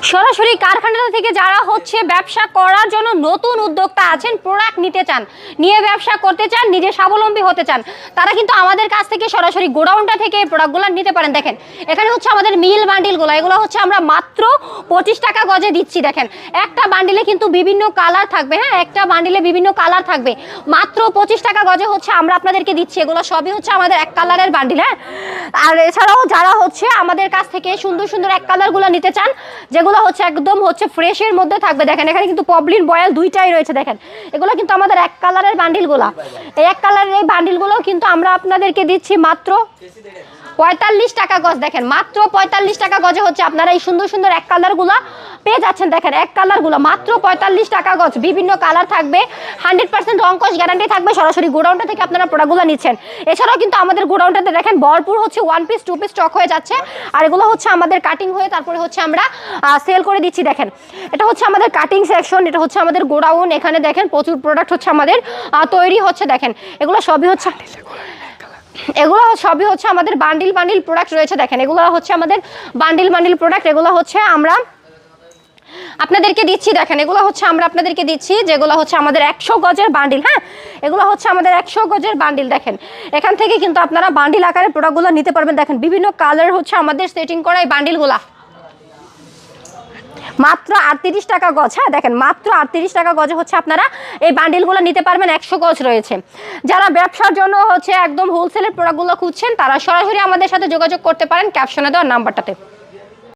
সরাসরি কারখানা থেকে যারা হচ্ছে ব্যবসা করার জন্য নতুন উদ্যোক্তা আছেন, প্রোডাক্ট নিতে চান, নিয়ে ব্যবসা করতে চান, নিজে স্বাবলম্বী হতে চান, তারা কিন্তু আমাদের কাছ থেকে সরাসরি গোডাউনটা থেকে এই প্রোডাক্টগুলো নিতে পারেন। দেখেন এখানে হচ্ছে আমাদের মিল বান্ডিলগুলো, এগুলো হচ্ছে আমরা মাত্র 25 টাকা গজে দিচ্ছি। দেখেন একটা বান্ডিলে কিন্তু বিভিন্ন কালার থাকবে, হ্যাঁ একটা বান্ডিলে বিভিন্ন কালার থাকবে, মাত্র 25 টাকা গজে হচ্ছে আমরা আপনাদেরকে দিচ্ছি। এগুলো সবই হচ্ছে আমাদের এক কালারের বান্ডিল, হ্যাঁ। আর এছাড়াও যারা হচ্ছে আমাদের কাছ থেকে সুন্দর সুন্দর এক কালারগুলো নিতে চান, যেগুলো হচ্ছে একদম হচ্ছে ফ্রেশের মধ্যে থাকবে, দেখেন এখানে কিন্তু পবলিন বয়াল দুইটাই রয়েছে। দেখেন এগুলো কিন্তু আমাদের এক কালারের বান্ডিলগুলো, এই এক কালারের এই বান্ডিলগুলো কিন্তু আমরা আপনাদেরকে দিচ্ছি মাত্র 45 টাকা গজ। দেখেন মাত্র 45 টাকা গজে হচ্ছে আপনারা এই সুন্দর সুন্দর এক কালারগুলো পেয়ে যাচ্ছেন। দেখেন এক কালারগুলো মাত্র 45 টাকা গজ, বিভিন্ন কালার থাকবে, 100% রংকশ গ্যারান্টি থাকবে। সরাসরি গোডাউনটা থেকে আপনারা প্রোডাক্টগুলো নিচ্ছেন। এছাড়াও কিন্তু আমাদের গোডাউনটাতে দেখেন ভরপুর হচ্ছে 1 পিস 2 পিস স্টক হয়ে যাচ্ছে, আর এগুলো হচ্ছে আমাদের কাটিং হয়ে তারপরে হচ্ছে আমরা সেল করে দিচ্ছি। দেখেন এটা হচ্ছে আমাদের কাটিং সেকশন, এটা হচ্ছে আমাদের গোডাউন। এখানে দেখেন প্রচুর প্রোডাক্ট হচ্ছে আমাদের তৈরি হচ্ছে। দেখেন এগুলো সবই হচ্ছে আমাদের বান্ডিল বান্ডিল প্রোডাক্ট রয়েছে। দেখেন এগুলো হচ্ছে আমাদের বান্ডিল বান্ডিল প্রোডাক্ট, এগুলো হচ্ছে আমরা আপনাদেরকে দিচ্ছি। দেখেন এগুলো হচ্ছে আমরা আপনাদেরকে দিচ্ছি, যেগুলো হচ্ছে আমাদের 100 গজের বান্ডিল, হ্যাঁ এগুলো হচ্ছে আমাদের 100 গজের বান্ডিল। দেখেন এখান থেকে কিন্তু আপনারা বান্ডিল আকারে প্রোডাক্টগুলো নিতে পারবেন। দেখেন বিভিন্ন কালার হচ্ছে আমাদের সেটিং করা এই বান্ডিলগুলা, মাত্র 38 টাকা গজ, হ্যাঁ দেখেন মাত্র 38 টাকা গজে হচ্ছে আপনারা এই বান্ডিলগুলো নিতে পারবেন। 100 গজ রয়েছে। যারা ব্যবসার জন্য হচ্ছে একদম হোলসেলের প্রোডাক্টগুলো খুঁজছেন, তারা সরাসরি আমাদের সাথে যোগাযোগ করতে পারেন ক্যাপশনে দেওয়া নাম্বারটাতে।